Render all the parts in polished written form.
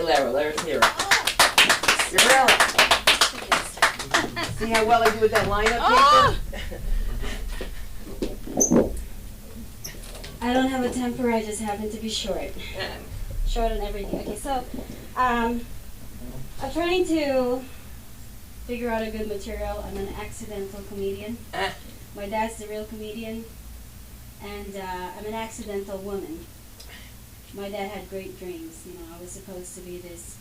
Valero. Let's hear it. Cinderella. See how well I do with that lineup, Nathan? I don't have a temper, I just happen to be short. Short on everything. Okay, so I'm trying to figure out a good material. I'm an accidental comedian. My dad's the real comedian, and I'm an accidental woman. My dad had great dreams. You know, I was supposed to be this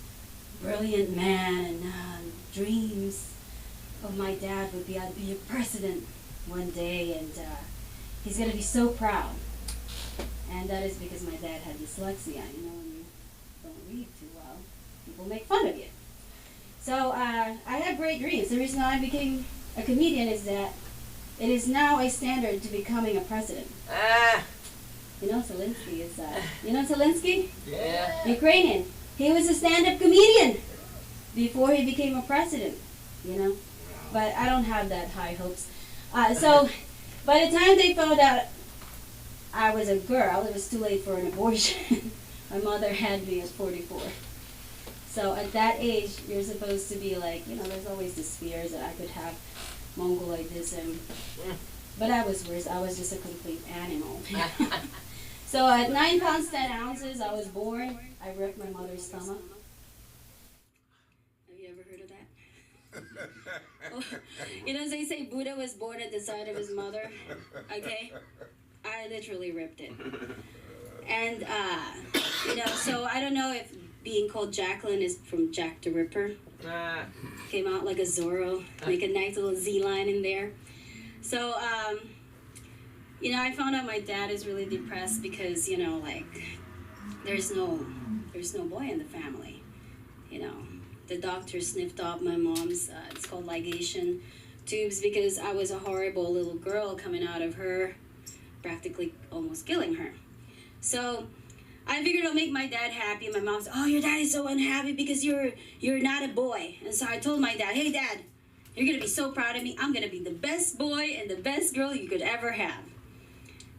brilliant man, and dreams of my dad would be I'd be a president one day, and he's gonna be so proud. And that is because my dad had dyslexia. You know, when you don't read too well, people make fun of you. So I had great dreams. The reason I became a comedian is that it is now a standard to becoming a president. You know Zelensky is, you know Zelensky? Yeah. Ukrainian. He was a stand-up comedian before he became a president, you know? But I don't have that high hopes. So by the time they found out I was a girl, it was too late for an abortion. My mother had me at 44. So at that age, you're supposed to be like, you know, there's always this fears that I could have mongoloidism. But I was worse. I was just a complete animal. So at 9 pounds 10 ounces, I was born. I ripped my mother's stomach. Have you ever heard of that? Oh, you know, they say Buddha was born at the side of his mother. Okay, I literally ripped it. And you know, so I don't know if being called Jacqueline is from Jack the Ripper. Came out like a Zorro, like a nice little Z line in there. So you know, I found out my dad is really depressed because, you know, like, there's no boy in the family. You know, the doctor sniffed off my mom's, it's called ligation tubes, because I was a horrible little girl coming out of her, practically almost killing her. So I figured I'll make my dad happy. And my mom said, "Oh, your dad is so unhappy because you're not a boy." And so I told my dad, "Hey, Dad, you're going to be so proud of me. I'm going to be the best boy and the best girl you could ever have."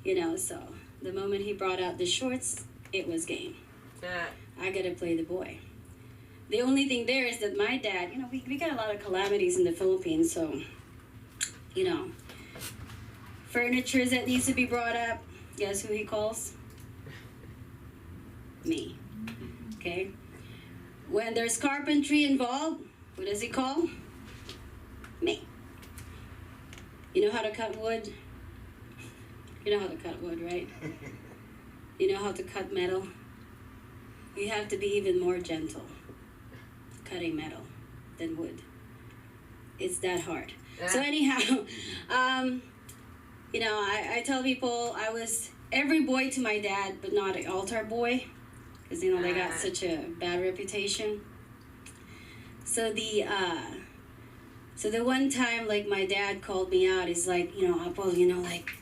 You know, so the moment he brought out the shorts, it was game. I got to play the boy. The only thing there is that my dad, you know, we got a lot of calamities in the Philippines, so, you know, furniture that needs to be brought up, guess who he calls? Me. Okay? When there's carpentry involved, who does he call? Me. You know how to cut wood? You know how to cut wood, right? You know how to cut metal? You have to be even more gentle cutting metal than wood. It's that hard. So anyhow, you know, I tell people I was every boy to my dad, but not an altar boy, because, you know, they got such a bad reputation. So the one time, like, my dad called me out, he's like, you know, Apple, you know, like,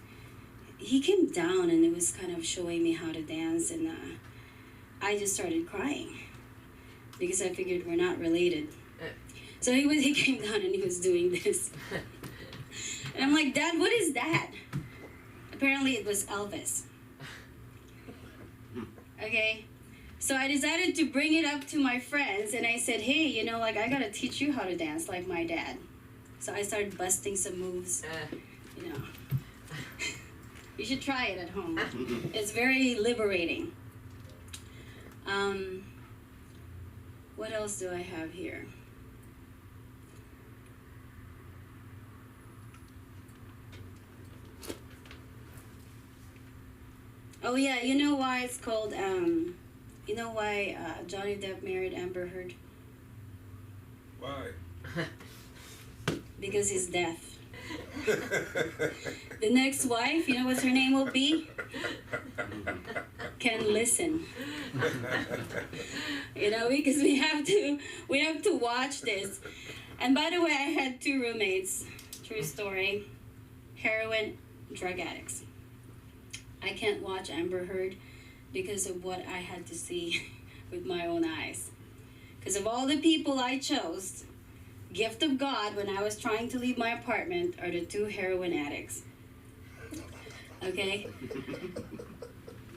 he came down and it was kind of showing me how to dance, and I just started crying because I figured we're not related. So he came down and he was doing this. And I'm like, "Dad, what is that?" Apparently it was Elvis. Okay? So I decided to bring it up to my friends, and I said, "Hey, you know, like, I gotta teach you how to dance like my dad." So I started busting some moves, you know. You should try it at home. It's very liberating. What else do I have here? Oh yeah, you know why it's called, you know why Johnny Depp married Amber Heard? Why? Because he's deaf. The next wife, you know what her name will be? Can listen. You know, because we have to watch this. And by the way, I had 2 roommates, true story, heroin drug addicts. I can't watch Amber Heard because of what I had to see with my own eyes. Because of all the people I chose, gift of God, when I was trying to leave my apartment, are the 2 heroin addicts. Okay?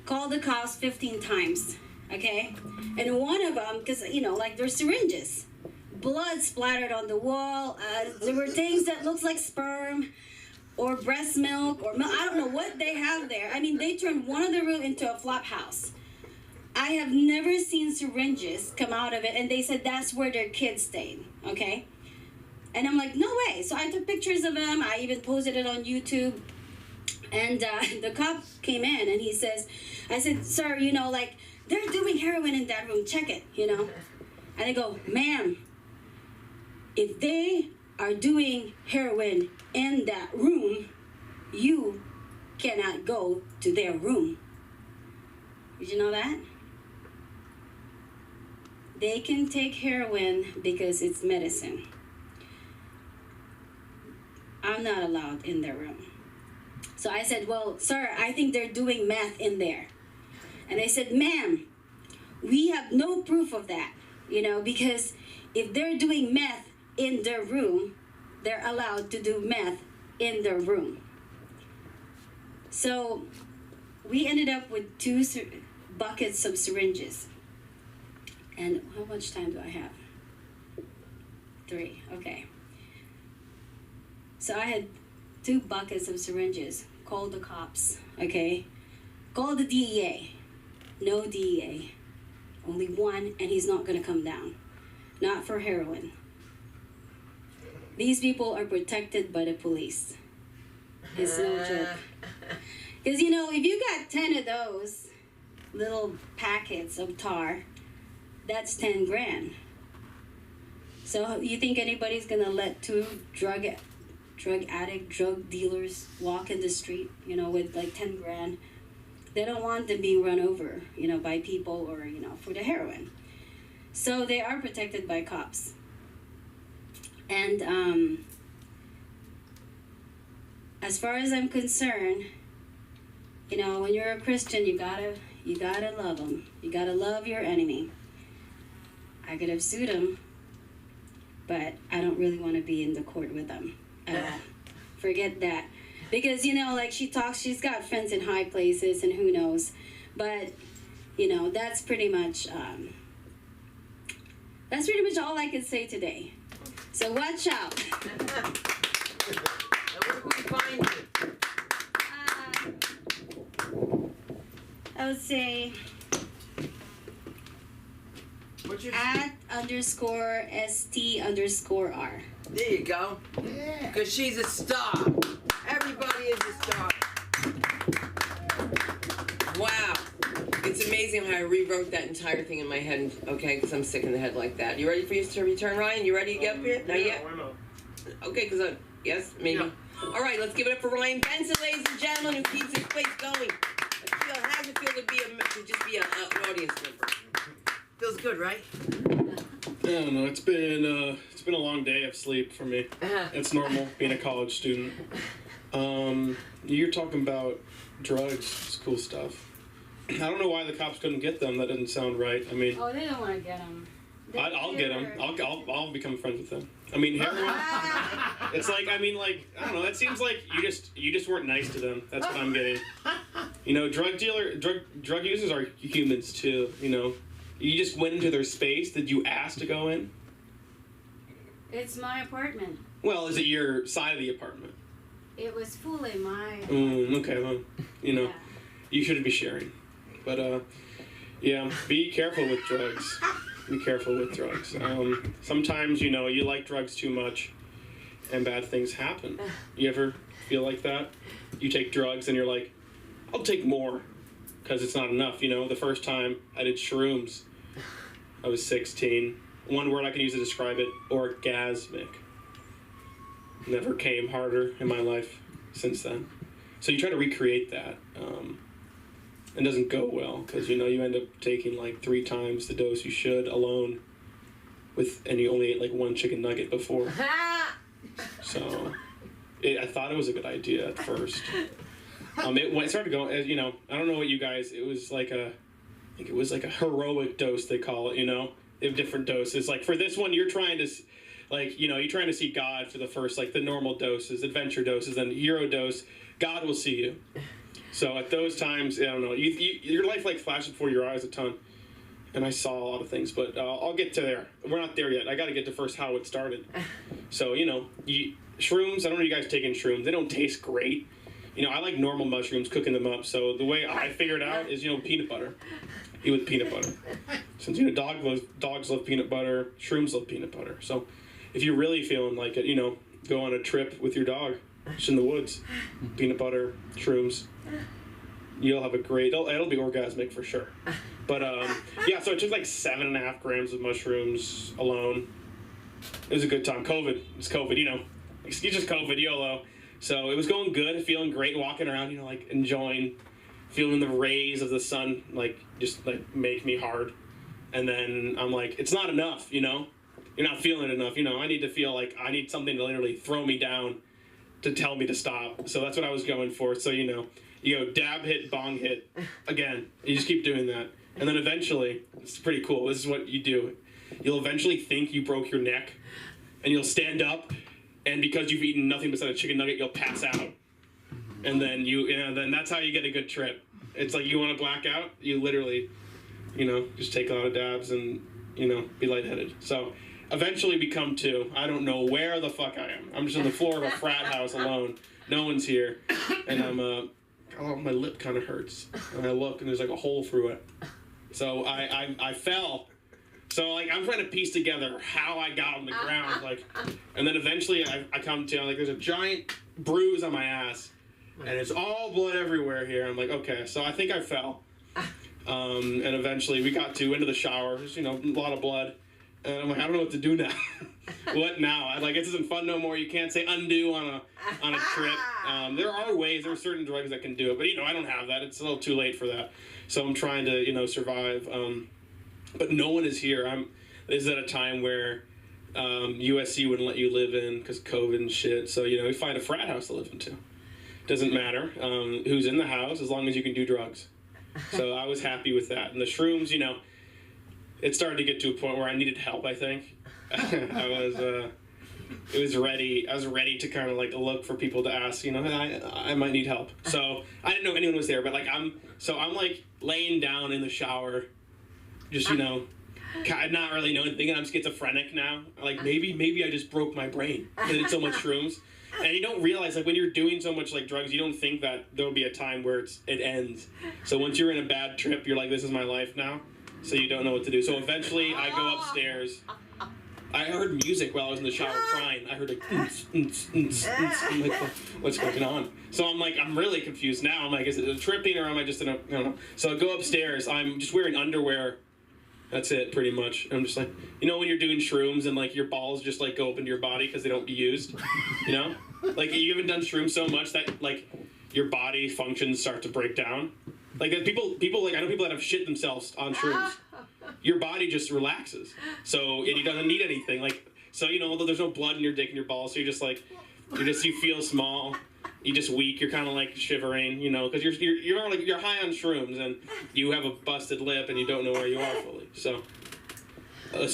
Called the cops 15 times. okay? And one of them, because, you know, like, there's syringes. Blood splattered on the wall. There were things that looked like sperm or breast milk or milk. I don't know what they have there. I mean, they turned one of the room into a flop house. I have never seen syringes come out of it, and they said that's where their kids stayed, okay? And I'm like, no way. So I took pictures of them. I even posted it on YouTube. And the cop came in, and he says, I said, sir, you know, like, they're doing heroin in that room. Check it, you know? And I go, ma'am, if they are doing heroin in that room, you cannot go to their room. Did you know that? They can take heroin because it's medicine. I'm not allowed in their room. So I said, well, sir, I think they're doing meth in there. And they said, ma'am, we have no proof of that, you know, because if they're doing meth in their room, they're allowed to do meth in their room. So we ended up with 2 buckets of syringes. And how much time do I have? 3, okay. So I had 2 buckets of syringes. Called the cops, okay? Called the DEA. No DEA. Only one, and he's not gonna come down. Not for heroin. These people are protected by the police. It's no joke. Because, you know, if you got 10 of those little packets of tar, that's 10 grand. So you think anybody's gonna let 2 drug dealers walk in the street, you know, with like 10 grand? They don't want them being run over, you know, by people or, you know, for the heroin. So they are protected by cops. And as far as I'm concerned, you know, when you're a Christian, you gotta love them. You gotta love your enemy. I could have sued them, but I don't really want to be in the court with them at all. Forget that. Because, you know, like she's got friends in high places and who knows. But, you know, that's pretty much all I can say today. So watch out. Now where can we find you? I would say What's your @_ST_R. There you go. Yeah. Because she's a star. Everybody is a star. Wow. It's amazing how I rewrote that entire thing in my head, okay, because I'm sick in the head like that. You ready for you to return, Ryan? You ready to get up here? Not yet? Why not? Okay, because yes, maybe. Yeah. All right, let's give it up for Ryan Benson, ladies and gentlemen, who keeps this place going. How does it feel to just be an audience member? Feels good, right? I don't know. It's been a long day of sleep for me. It's normal being a college student. You're talking about drugs. It's cool stuff. I don't know why the cops couldn't get them. That doesn't sound right. I mean, Oh, they don't want to get them. I'll get them. I'll become friends with them. I mean, heroin. It's like, I mean, like, I don't know. It seems like you just weren't nice to them. That's what I'm getting. You know, drug users are humans too. You know, you just went into their space. Did you ask to go in? It's my apartment. Well, is it your side of the apartment? It was fully my. Okay, well, you know, Yeah. you shouldn't be sharing. But, yeah, be careful with drugs. Be careful with drugs. Sometimes, you know, you like drugs too much and bad things happen. You ever feel like that? You take drugs and you're like, I'll take more because it's not enough. You know, the first time I did shrooms, I was 16. One word I can use to describe it, orgasmic. Never came harder in my life since then. So you try to recreate that. It doesn't go well because, you know, you end up taking like 3 times the dose you should alone and you only ate like 1 chicken nugget before. So I thought it was a good idea at first. It started going, you know, I don't know what you guys, it was like I think it was like a heroic dose, they call it, you know. They have different doses. Like for this one, you're trying to, like, you know, you're trying to see God for the first, like the normal doses, adventure doses, and hero dose, God will see you. So at those times, I don't know, your life like flashes before your eyes a ton. and I saw a lot of things, but I'll get to there. We're not there yet. I got to get to first how it started. So, shrooms, I don't know you guys taking shrooms. They don't taste great. I like normal mushrooms, cooking them up. So the way I figured out is, peanut butter. Eat with peanut butter. Since, dogs love peanut butter, shrooms love peanut butter. So if you're really feeling like it, go on a trip with your dog, just in the woods, peanut butter, shrooms. You'll have a great, it'll be orgasmic for sure. But, so I took like 7.5 grams of mushrooms alone. It was a good time. COVID. It's COVID, It's just COVID, YOLO. So it was going good, feeling great, walking around, enjoying, feeling the rays of the sun, just make me hard. And then I'm like, it's not enough, You're not feeling it enough, I need to feel like I need something to literally throw me down to tell me to stop. So that's what I was going for. So, you go dab hit, bong hit, again. You just keep doing that. And then eventually, it's pretty cool. This is what you do. You'll eventually think you broke your neck, and you'll stand up, and because you've eaten nothing besides a chicken nugget, you'll pass out. And then then that's how you get a good trip. It's like you want to black out, you literally, just take a lot of dabs and, be lightheaded. So eventually we come to, I don't know where the fuck I am. I'm just on the floor of a frat house alone. No one's here. And I'm, my lip kind of hurts. And I look and there's like a hole through it. So I fell. So I'm trying to piece together how I got on the ground, and then eventually I come to there's a giant bruise on my ass, and it's all blood everywhere here. I'm like, okay, so I think I fell, and eventually we got into the shower. There's a lot of blood, and I'm like, I don't know what to do now. What now? This isn't fun no more. You can't say undo on a trip. There are ways. There are certain drugs that can do it, but I don't have that. It's a little too late for that. So I'm trying to survive. But no one is here. This is at a time where USC wouldn't let you live in because COVID and shit. So, we find a frat house to live into. Doesn't matter who's in the house as long as you can do drugs. So I was happy with that. And the shrooms, it started to get to a point where I needed help, I think. I was ready to kind of look for people to ask, I might need help. So I didn't know anyone was there, but I'm laying down in the shower, just, not really knowing, thinking I'm schizophrenic now. Maybe I just broke my brain. I did so much shrooms. And you don't realize, when you're doing so much, drugs, you don't think that there'll be a time where it ends. So once you're in a bad trip, you're like, this is my life now. So you don't know what to do. So eventually, I go upstairs. I heard music while I was in the shower crying. I heard I'm like, what's going on? So I'm really confused now. I'm like, is it tripping or am I just I don't know. So I go upstairs. I'm just wearing underwear. That's it, pretty much. I'm just like, when you're doing shrooms and your balls just go up into your body because they don't be used, you haven't done shrooms so much that your body functions start to break down. People I know people that have shit themselves on shrooms. Your body just relaxes, so it doesn't need anything. So there's no blood in your dick and your balls, so you feel small. You're just weak. You're kind of shivering, because you're high on shrooms and you have a busted lip and you don't know where you are fully. So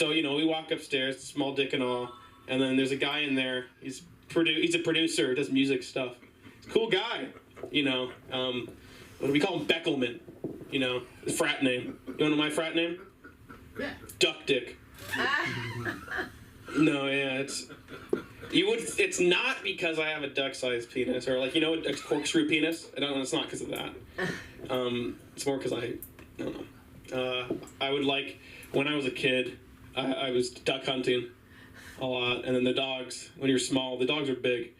we walk upstairs, small dick and all, and then there's a guy in there. He's a producer, does music stuff. He's a cool guy, what do we call him? Beckelman, his frat name. You want to know my frat name? Yeah. Duck Dick. No, yeah, it's not because I have a duck-sized penis or a corkscrew penis. I don't know. It's not because of that. It's more because I don't know. I would when I was a kid, I was duck hunting a lot, and then the dogs. When you're small, the dogs are big,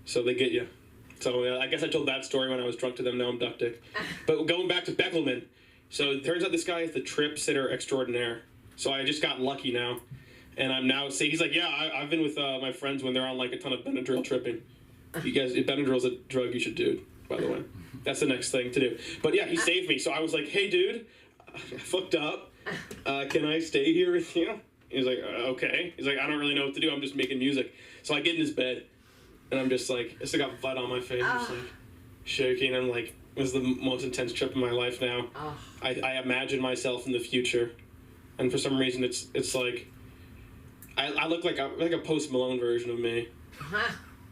so they get you. So I guess I told that story when I was drunk to them. Now I'm Duck Dick. But going back to Beckelman, so it turns out this guy is the trip sitter extraordinaire. So I just got lucky now. And I'm now saying, he's like, yeah, I've been with my friends when they're on a ton of Benadryl tripping. You guys, Benadryl's a drug you should do, by the way. That's the next thing to do. But yeah, he saved me. So I was like, hey, dude, I fucked up. Can I stay here with you? He was like, okay. He's like, I don't really know what to do. I'm just making music. So I get in his bed, and I'm just I still got blood on my face. I'm just shaking. I'm like, this is the most intense trip of my life now. I imagine myself in the future. And for some reason, it's I look like a Post Malone version of me.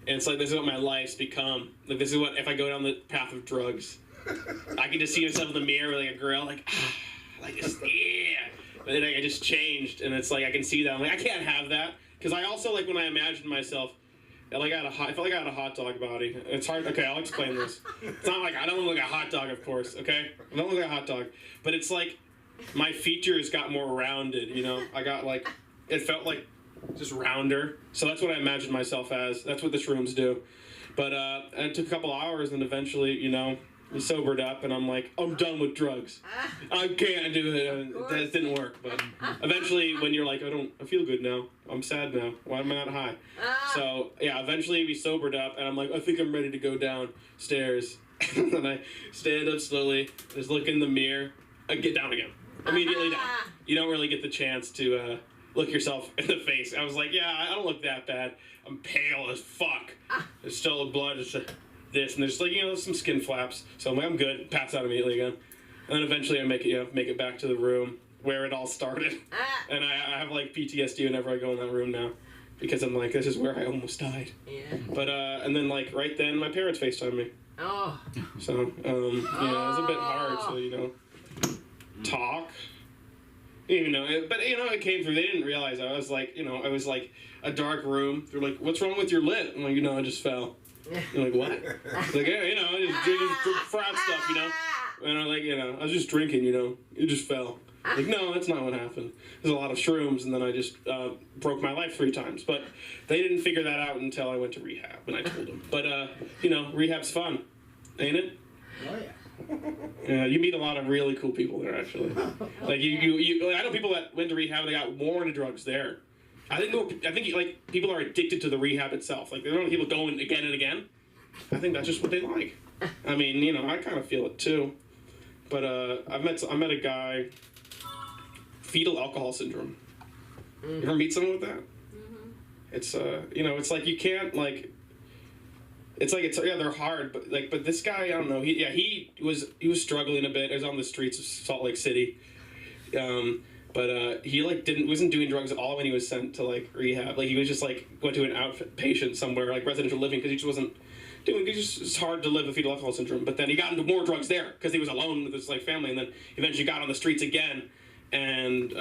And it's this is what my life's become. This is what, if I go down the path of drugs, I can just see myself in the mirror with a girl, like this, yeah. But then I just changed, and it's like I can see that. I'm like, I can't have that, because I also like when I imagined myself, I felt like I had a hot dog body. It's hard. Okay, I'll explain this. It's not like I don't look like a hot dog, of course. Okay, I don't look like a hot dog, but it's like my features got more rounded. You know, I got like it felt like just rounder. So that's what I imagined myself as. That's what the shrooms do. But and it took a couple hours, and eventually, you know, we sobered up, and I'm like, I'm done with drugs. I can't do it. That didn't work. But eventually, when you're like, I feel good now. I'm sad now. Why am I not high? So yeah, eventually we sobered up, and I'm like, I think I'm ready to go downstairs. And I stand up slowly, just look in the mirror, I get down again. Immediately down. You don't really get the chance to look yourself in the face. I was like, yeah, I don't look that bad. I'm pale as fuck. There's still blood. It's this, and there's like, you know, some skin flaps. So I'm like, I'm good. Pass out immediately again. And then eventually I make it back to the room where it all started. And I have like PTSD whenever I go in that room now, because I'm like, this is where I almost died. Yeah. But and then like right then my parents FaceTimed me. Oh. So yeah, it was a bit hard to, you know, talk. You know, but you know, it came through. They didn't realize I was like, you know, I was like a dark room. They're like, "What's wrong with your lip?" I'm like, "You know, I just fell." You're like, "What?" Like, yeah, you know, I just drinking frat stuff, you know. And I'm like, you know, I was just drinking, you know, it just fell. Like, no, that's not what happened. There's a lot of shrooms, and then I just broke my life 3 times. But they didn't figure that out until I went to rehab, and I told them. But you know, rehab's fun, ain't it? Oh yeah. Yeah, you meet a lot of really cool people there, actually. Like you I know people that went to rehab, they got more into drugs there. I think like people are addicted to the rehab itself. Like, they don't want people going again and again. I think that's just what they like. I mean, you know, I kind of feel it too. But I met a guy, fetal alcohol syndrome. You ever meet someone with that? Mm-hmm. It's you know, it's like you can't like. It's yeah, they're hard, but this guy, I don't know. He was struggling a bit. He was on the streets of Salt Lake City, but he like wasn't doing drugs at all when he was sent to like rehab. Like, he was just like went to an outpatient somewhere, like residential living, because he just wasn't doing. It's hard to live with fetal alcohol syndrome. But then he got into more drugs there because he was alone with his like family, and then eventually got on the streets again, and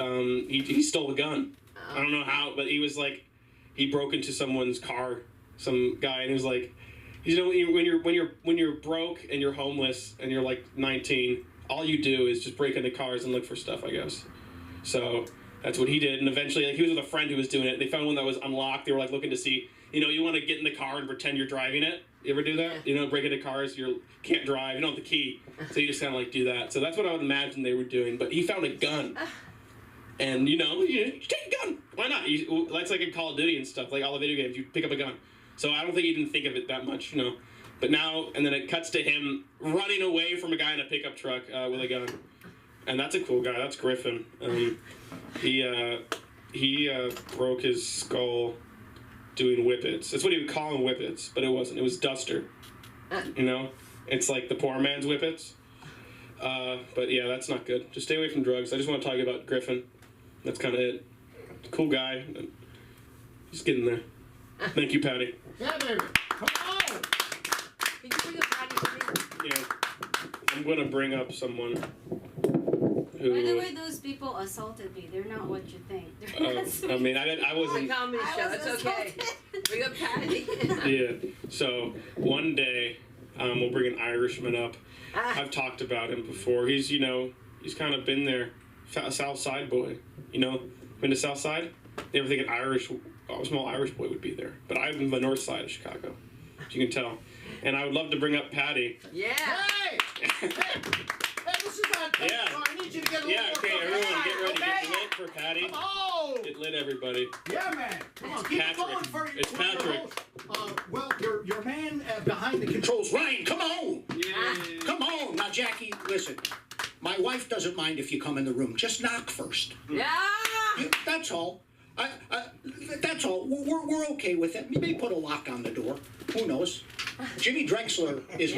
he stole a gun. I don't know how, but he was like, he broke into someone's car, some guy, and he was like. You know, when you're broke and you're homeless and you're like 19, all you do is just break into cars and look for stuff, I guess. So that's what he did, and eventually, like, he was with a friend who was doing it. They found one that was unlocked. They were like looking to see, you know, you want to get in the car and pretend you're driving it. You ever do that? You know, break into cars, you can't drive, you don't have the key, so you just kind of like do that. So that's what I would imagine they were doing. But he found a gun, and you know, you take a gun. Why not? That's like in Call of Duty and stuff, like all the video games. You pick up a gun. So I don't think he didn't think of it that much, you know. But now, and then it cuts to him running away from a guy in a pickup truck with a gun. And that's a cool guy. That's Griffin. He broke his skull doing whippets. That's what he would call them, whippets, but it wasn't. It was duster. You know? It's like the poor man's whippets. But yeah, that's not good. Just stay away from drugs. I just want to talk about Griffin. That's kind of it. Cool guy. He's getting there. Thank you, Patty. Yeah, baby. Come on. Can you bring a Patty for me? Yeah. I'm going to bring up someone who... By the way, those people assaulted me. They're not what you think. They're not sweet. I mean, I It's a wasn't... comedy I show. was It's okay. Bring up Patty. Yeah. So, one day, we'll bring an Irishman up. I've talked about him before. He's, you know, he's kind of been there. South Side boy. You know? Been to South Side? You ever think a small Irish boy would be there? But I'm in the north side of Chicago, as you can tell. And I would love to bring up Patty. Yeah. Hey! Hey, this is not good. Yeah. So I need you to get a little Yeah, more okay, focused. everyone get ready. Okay? Get lit for Patty. Come on! Get lit, everybody. Yeah, man. Come on, keep it Patrick. going for It's for your Patrick. host. Well, your man behind the controls, Ryan, come on! Yay. Come on. Now, Jackie, listen. My wife doesn't mind if you come in the room. Just knock first. Yeah. That's all. That's all. We're okay with it. Maybe put a lock on the door. Who knows? Jimmy Drexler is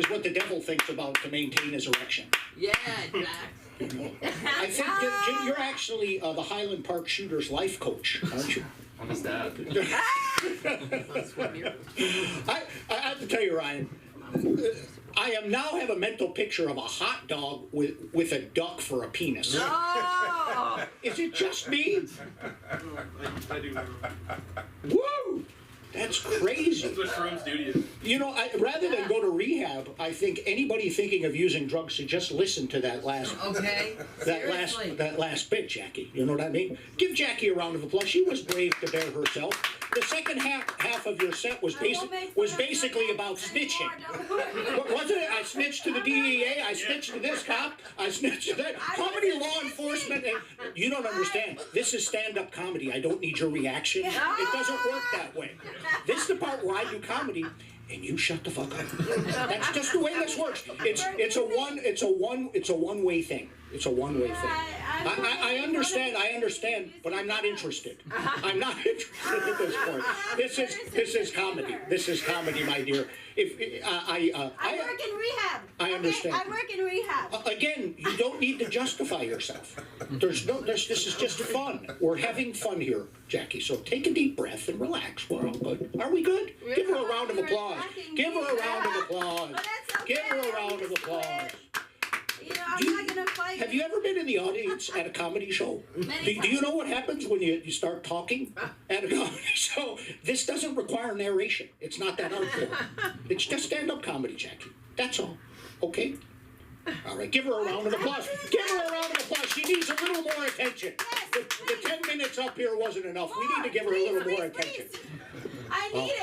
what the devil thinks about to maintain his erection. Yeah, Jack. I think you're actually the Highland Park Shooters life coach, aren't you? What is that? I have to tell you, Ryan, I am now have a mental picture of a hot dog with a duck for a penis. Oh! Is it just me? I do. Woo! That's crazy. That's what shrooms do to you. You know, rather than go to rehab, I think anybody thinking of using drugs should just listen to that last Okay. Seriously. that last bit, Jackie. You know what I mean? Give Jackie a round of applause. She was brave to bear herself. The second half of your set was basically about snitching. Wasn't it? I snitched to the DEA. I snitched to this cop. I snitched to that. How many law enforcement? You don't understand. This is stand-up comedy. I don't need your reaction. It doesn't work that way. This is the part where I do comedy, and you shut the fuck up. That's just the way this works. It's a one-way thing. It's a one-way thing. I understand, but I'm not interested. I'm not interested at this point. This is comedy. This is comedy, my dear. I work in rehab. I understand. I work in rehab. Again, you don't need to justify yourself. This is just fun. We're having fun here, Jackie. So take a deep breath and relax. We're all good. Are we good? Give her a round of applause. Give her a round of applause. Give her a round of applause. You know, I'm not gonna fight. Have you ever been in the audience at a comedy show? Do you know what happens when you start talking at a comedy show? This doesn't require narration. It's not that hardcore. It's just stand-up comedy, Jackie. That's all. Okay? All right, give her a round of applause. Give her a round of applause. She needs a little more attention. The 10 minutes up here wasn't enough. We need to give her a little more attention. I need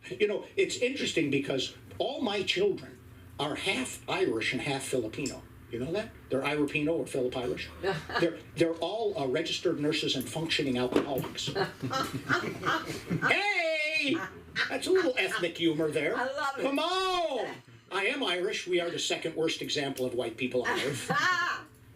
it. You know, it's interesting because all my children are half Irish and half Filipino. You know that? They're Iripino or Filip-Irish. They're all registered nurses and functioning alcoholics. Hey! That's a little ethnic humor there. I love it. Come on! I am Irish. We are the second worst example of white people on earth.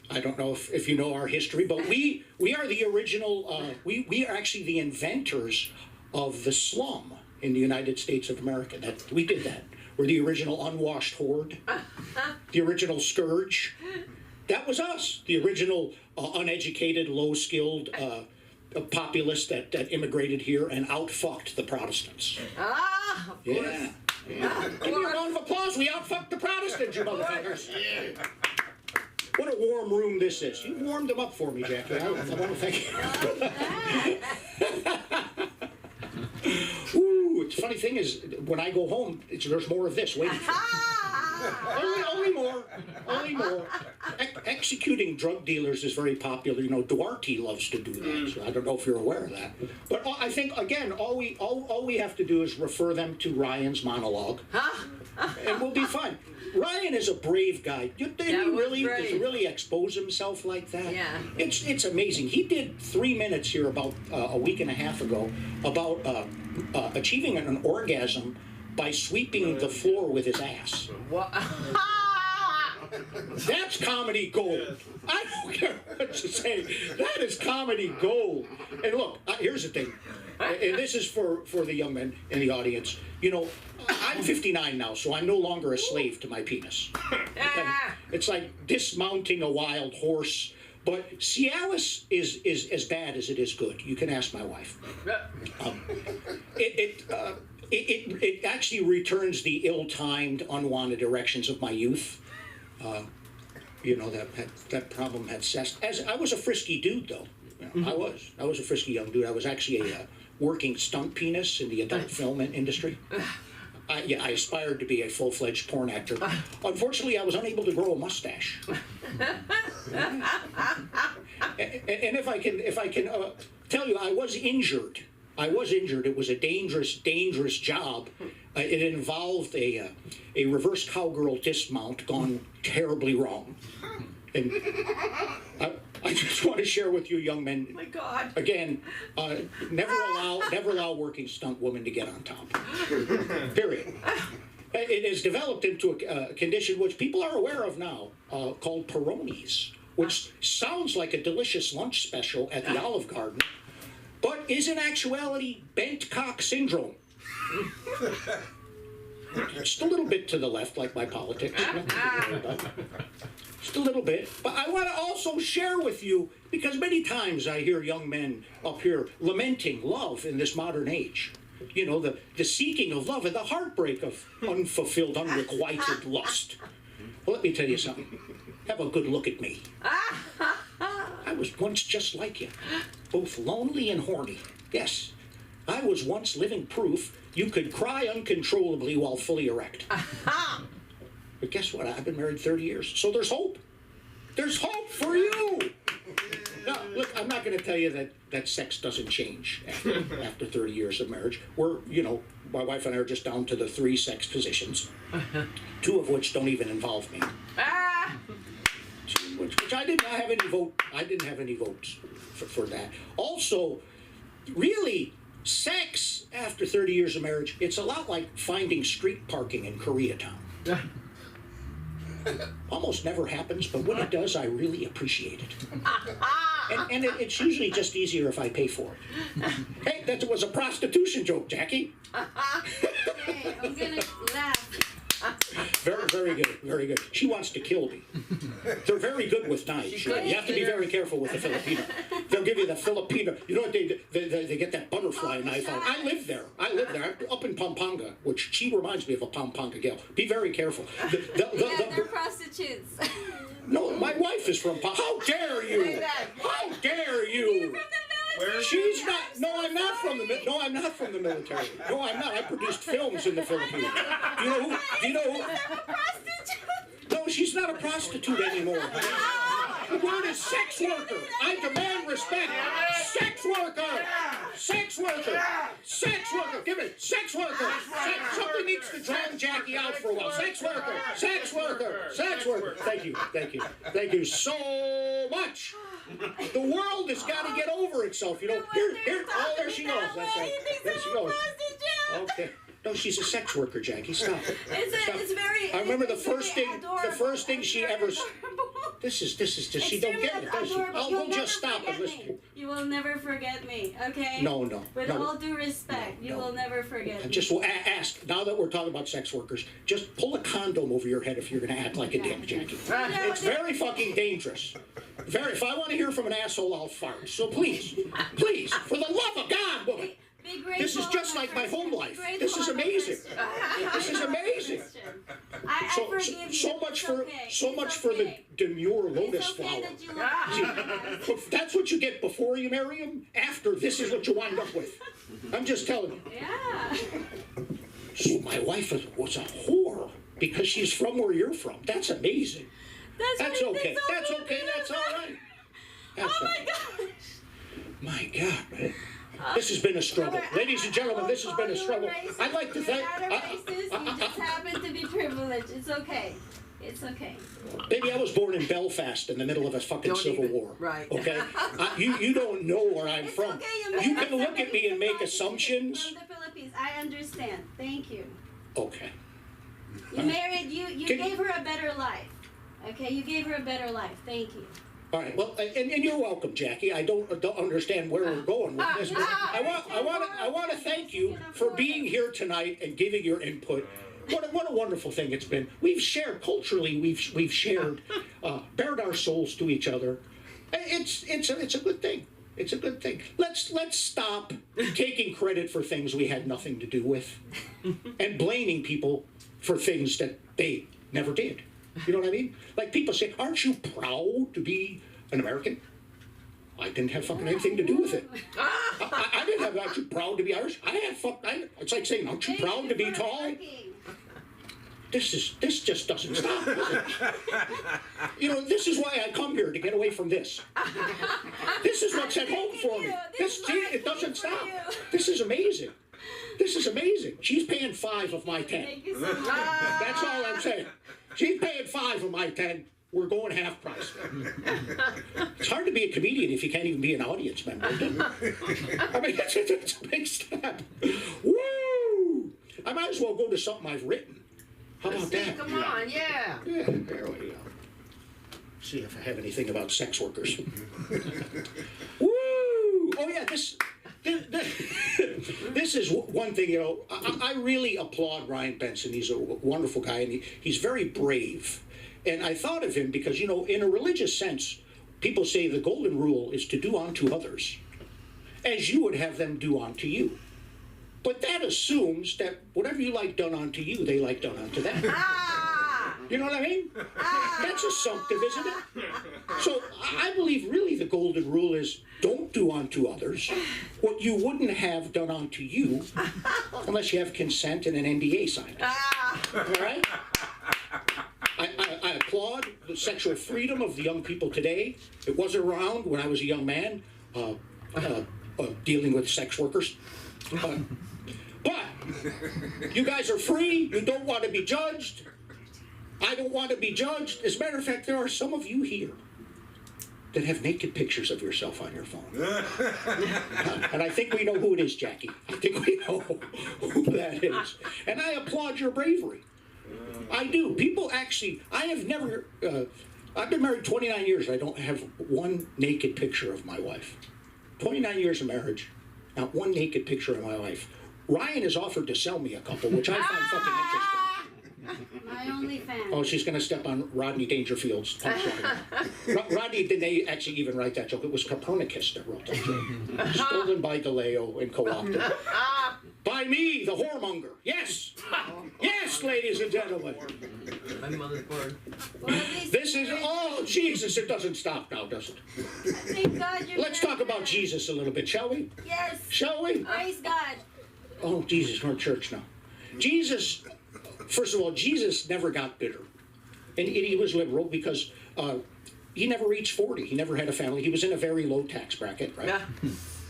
I don't know if you know our history, but we are the original, we are actually the inventors of the slum in the United States of America. We did that. We're the original unwashed horde, the original scourge. That was us, the original uneducated, low-skilled populace that immigrated here and outfucked the Protestants. Ah, of course. Yeah. Give me a round of applause. We outfucked the Protestants, you motherfuckers. What a warm room this is. You warmed them up for me, Jackie. I want to thank you. Ooh, the funny thing is, when I go home, there's more of this waiting for me. Only more. Executing drug dealers is very popular. You know, Duarte loves to do that. So I don't know if you're aware of that. But I think, again, all we have to do is refer them to Ryan's monologue, and we'll be fine. Ryan is a brave guy. Did he really expose himself like that? Yeah. It's amazing. He did 3 minutes here about a week and a half ago about achieving an orgasm by sweeping the floor with his ass. What? That's comedy gold. I don't care what you say. That is comedy gold. And look, here's the thing. And this is for the young men in the audience. You know, I'm 59 now, so I'm no longer a slave to my penis. Okay? It's like dismounting a wild horse. But Cialis is as bad as it is good. You can ask my wife. It actually returns the ill-timed, unwanted erections of my youth. You know, that problem had cessed. As I was a frisky dude, though. You know, I was a frisky young dude. I was actually a working stunt penis in the adult film industry. I aspired to be a full-fledged porn actor. Unfortunately, I was unable to grow a mustache. And if I can tell you, I was injured. It was a dangerous job. It involved a reverse cowgirl dismount gone terribly wrong. And I just want to share with you, young men. Oh my God. Again, never allow working stunt women to get on top. Period. It has developed into a condition which people are aware of now, called Peroni's, which sounds like a delicious lunch special at the Olive Garden, but is in actuality bent cock syndrome. Just a little bit to the left, like my politics. Just a little bit. But I want to also share with you, because many times I hear young men up here lamenting love in this modern age. You know, the seeking of love and the heartbreak of unfulfilled, unrequited lust. Well, let me tell you something. Have a good look at me. I was once just like you, both lonely and horny. Yes, I was once living proof you could cry uncontrollably while fully erect. But guess what? I've been married 30 years, so there's hope. There's hope for you. Now, look, I'm not going to tell you that sex doesn't change after 30 years of marriage. We're, you know, my wife and I are just down to the 3 sex positions, 2 of which don't even involve me. Which I did not have any vote. I didn't have any votes for that. Also, really, sex after 30 years of marriage, it's a lot like finding street parking in Koreatown. Almost never happens, but when it does, I really appreciate it. And it's usually just easier if I pay for it. Hey, that was a prostitution joke, Jackie. Hey, I'm gonna laugh. Very, very good, very good. She wants to kill me. They're very good with knives. You have to be very careful with the Filipino. They'll give you the Filipino. You know what they get that butterfly knife out. I live there. Up in Pampanga, which she reminds me of a Pampanga gal. Be very careful. They're prostitutes. No, my wife is from Pampanga. How dare you? How dare you? She's not. No, I'm not from the. No, I'm not from the military. No, I'm not. I produced films in the Philippines. Do you know who? Do you know who? No, she's not a prostitute anymore. The word is sex worker. I demand respect. Sex worker. Sex worker. Sex worker. Give it. Sex worker. Something needs to drown Jackie out for a while. Sex worker. Sex worker. Sex worker. Thank you. Thank you. Thank you so much. The world has got to get over itself, you know. Here, oh, there she goes. That's right. There she goes. Okay. No, she's a sex worker, Jackie. Stop it. Stop. It's very. I remember the first thing. Adorable. The first thing she ever. This is just. She don't get it, does she? Oh, we'll just stop and listen. You will never forget me, okay? No. With all due respect, you will never forget me. Just ask. Now that we're talking about sex workers, just pull a condom over your head if you're going to act like a dick, Jackie. It's very fucking dangerous. If I want to hear from an asshole, I'll fart. So please, for the love of God, woman. This is just like my home life. This is amazing. This is amazing. I forgive you. So much for the demure lotus flower. That's what you get before you marry him. After, this is what you wind up with. I'm just telling you. Yeah. So my wife was a whore because she's from where you're from. That's amazing. That's okay. That's okay. That's all right. That's Oh my gosh. My God, man. This has been a struggle. Ladies and gentlemen, this has been a struggle. I'd like to thank... You just happen to be privileged. It's okay. It's okay. Baby, I was born in Belfast in the middle of a fucking civil war. Right. Okay? You don't know where I'm from. Okay, You can look at me and make assumptions. From the Philippines. I understand. Thank you. Okay. You married, you gave her a better life. Okay? You gave her a better life. Thank you. All right. Well, and you're welcome, Jackie. I don't understand where we're going with this. But I want to thank you for being here tonight and giving your input. What a wonderful thing it's been. We've shared culturally. We've shared, bared our souls to each other. It's a good thing. It's a good thing. Let's stop taking credit for things we had nothing to do with, and blaming people for things that they never did. You know what I mean? Like people say, aren't you proud to be an American? I didn't have fucking anything to do with it. I didn't have, aren't you proud to be Irish? It's like saying, aren't you proud to be tall? This just doesn't stop, does it? You know, this is why I come here, to get away from this. This is what's at home for me. It doesn't stop. This is amazing. This is amazing. She's paying 5 of my 10. Thank you so much. That's all I'm saying. She's paying 5 of my 10. We're going half price. It's hard to be a comedian if you can't even be an audience member. I mean, it's a big step. Woo! I might as well go to something I've written. How about that? Come on, yeah. Yeah, there we go. See if I have anything about sex workers. Woo! Oh yeah, this is one thing, you know, I really applaud Ryan Benson. He's a wonderful guy, and he's very brave. And I thought of him because, you know, in a religious sense, people say the golden rule is to do unto others as you would have them do unto you. But that assumes that whatever you like done unto you, they like done unto them. You know what I mean? That's assumptive, isn't it? So I believe really the golden rule is don't do unto others what you wouldn't have done unto you unless you have consent and an NDA signed. All right? I applaud the sexual freedom of the young people today. It wasn't around when I was a young man dealing with sex workers. But you guys are free. You don't want to be judged. I don't want to be judged. As a matter of fact, there are some of you here that have naked pictures of yourself on your phone. And I think we know who it is, Jackie. I think we know who that is. And I applaud your bravery. I do. People actually, I have never, I've been married 29 years. I don't have one naked picture of my wife. 29 years of marriage, not one naked picture of my wife. Ryan has offered to sell me a couple, which I find fucking interesting. My only fan. Oh, she's going to step on Rodney Dangerfield's punchline. Rodney didn't actually even write that joke. It was Copernicus that wrote that joke. Stolen by DeLeo and co-opted. By me, the whoremonger. Yes. Yes, ladies and gentlemen. My mother's board. This is, oh, Jesus, it doesn't stop now, does it? Thank God you're Let's talk about Jesus a little bit, shall we? Yes. Shall we? Praise God. Oh, Jesus, we're in church now. Jesus, first of all, Jesus never got bitter. And he was liberal because he never reached 40. He never had a family. He was in a very low tax bracket, right?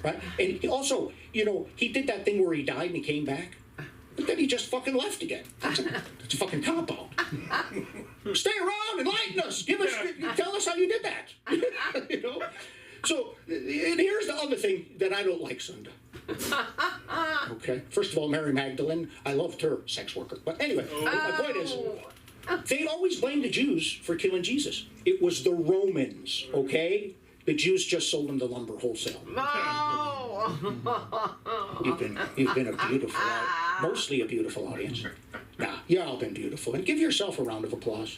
Right? And he also, you know, he did that thing where he died and he came back. But then he just fucking left again. That's a fucking cop-out. Stay around, enlighten us. Tell us how you did that. You know? So, and here's the other thing that I don't like, Sunda. Okay? First of all, Mary Magdalene, I loved her, sex worker. But anyway, my point is, they always blamed the Jews for killing Jesus. It was the Romans, okay? The Jews just sold them the lumber wholesale. You've been a beautiful, mostly a beautiful audience. Nah, you all been beautiful. And give yourself a round of applause.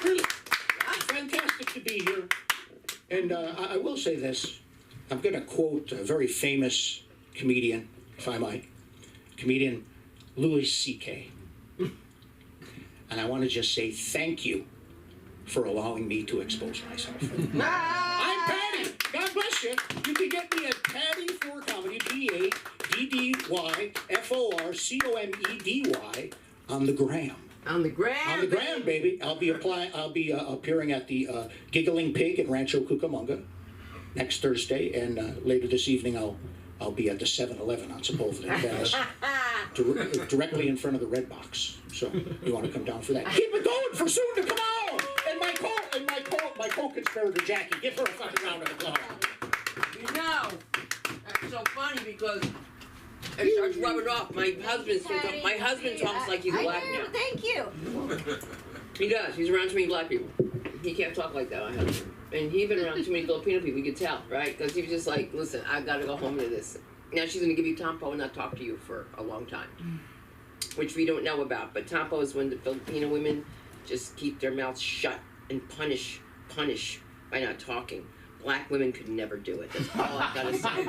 Really, fantastic to be here. And I will say this. I'm going to quote a very famous comedian, if I might. Comedian Louis C.K. And I want to just say thank you for allowing me to expose myself. I'm Patty. God bless you. You can get me at Patty for Comedy, PADDYFORCOMEDY on the gram. On the gram. On the gram, baby. I'll be appearing at the Giggling Pig in Rancho Cucamonga next Thursday, and later this evening I'll be at the 7-Eleven on Sepulveda in Venice, directly in front of the Red Box. So you want to come down for that? Keep it going for soon to come on. And my co-conspirator Jackie, give her a fucking round of applause. You know, that's so funny because it starts rubbing off. My husband talks like he's black now. Thank you. He does. He's around too many black people. He can't talk like that, my husband. And he's been around too many Filipino people, you could tell, right? Because he was just like, listen, I've got to go home to this. Now she's going to give you Tampo and not talk to you for a long time, which we don't know about. But Tampo is when the Filipino women just keep their mouths shut and punish by not talking. Black women could never do it. That's all I've got to say.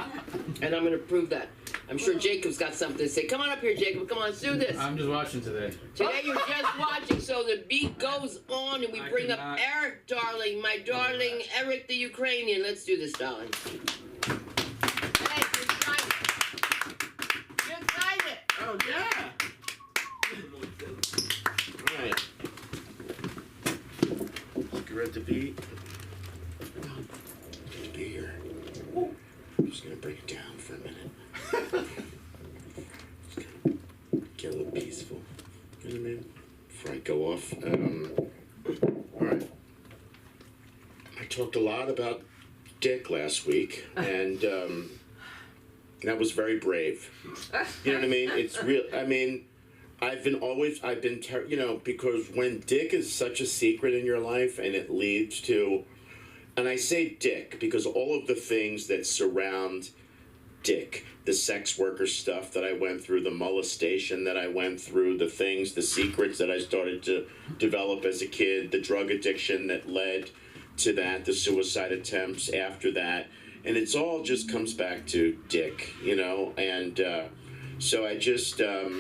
And I'm going to prove that. I'm sure Jacob's got something to say. Come on up here, Jacob. Come on, let's do this. I'm just watching today. Today you're just watching, so the beat goes on and we bring up Eric, darling, my darling Eric the Ukrainian. Let's do this, darling. Hey, you're excited. You're excited. Oh, yeah. All right. Get ready to beat. Good to be here. I'm just going to break it down for a minute. Just gonna get a little peaceful. You know what I mean? Before I go off. All right. I talked a lot about Dick last week, and that was very brave. You know what I mean? It's real. I mean, you know, because when Dick is such a secret in your life and it leads to, and I say Dick because all of the things that surround Dick, the sex worker stuff that I went through, the molestation that I went through, the things, the secrets that I started to develop as a kid, the drug addiction that led to that, the suicide attempts after that, and it's all just comes back to Dick, you know, and so I'm just oh.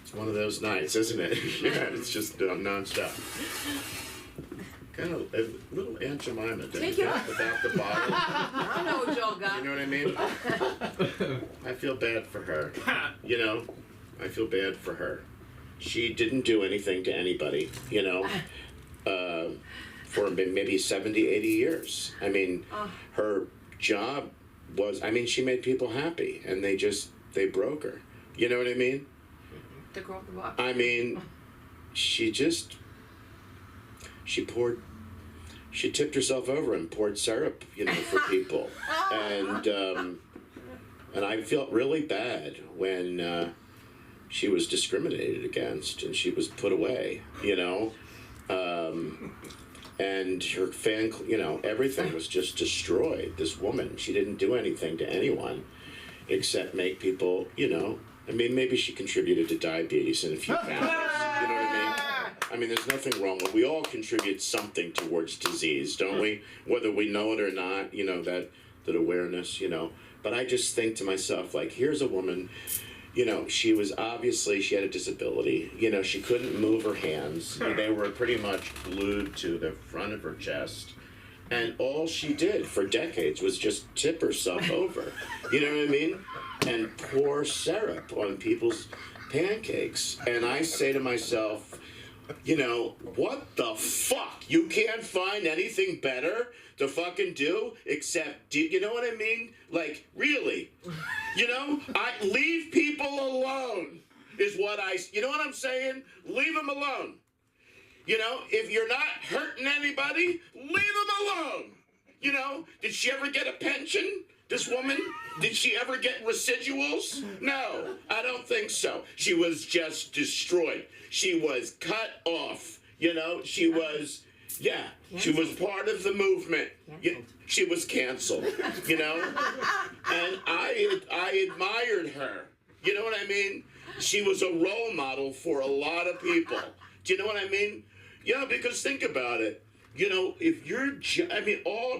It's one of those nights, isn't it? Yeah, it's just nonstop. Kind of a little Aunt Jemima thing Take it. without the bottle. I know what y'all got. You know what I mean? I feel bad for her. You know, I feel bad for her. She didn't do anything to anybody, you know, for maybe 70, 80 years. I mean, her job was, I mean, she made people happy, and they broke her. You know what I mean? Took her off the box. I mean, she tipped herself over and poured syrup, you know, for people. And I felt really bad when she was discriminated against and she was put away, you know. And her you know, everything was just destroyed. This woman, she didn't do anything to anyone except make people, you know, I mean, maybe she contributed to diabetes and a few families, you know what I mean? I mean, there's nothing wrong with, we all contribute something towards disease, don't we? Whether we know it or not, you know, that awareness, you know. But I just think to myself, like, here's a woman, you know, she had a disability, you know, she couldn't move her hands. They were pretty much glued to the front of her chest. And all she did for decades was just tip herself over, you know what I mean? And pour syrup on people's pancakes. And I say to myself, you know, what the fuck? You can't find anything better to fucking do except, you know what I mean? Like, really? You know, leave people alone is what you know what I'm saying? Leave them alone. You know, if you're not hurting anybody, leave them alone. You know, did she ever get a pension? This woman? Did she ever get residuals? No, I don't think so. She was just destroyed. She was cut off. You know, she was, yeah, she was part of the movement. Yeah, she was canceled, you know? And I admired her. You know what I mean? She was a role model for a lot of people. Do you know what I mean? Yeah, because think about it. You know, if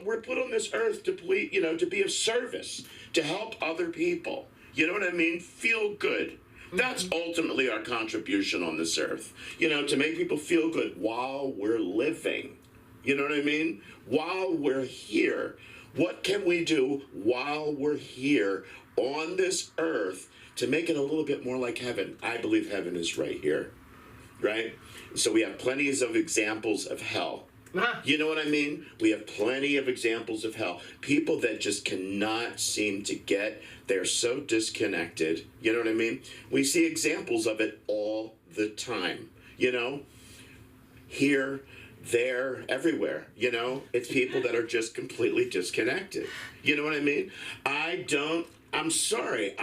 we're put on this earth to please, you know, to be of service, to help other people. You know what I mean? Feel good. That's ultimately our contribution on this earth. You know, to make people feel good while we're living. You know what I mean? While we're here. What can we do while we're here on this earth to make it a little bit more like heaven? I believe heaven is right here. Right? So we have plenty of examples of hell. You know what I mean? We have plenty of examples of hell. People that just cannot seem to get, they're so disconnected. You know what I mean? We see examples of it all the time. You know? Here, there, everywhere. You know? It's people that are just completely disconnected. You know what I mean? I'm sorry.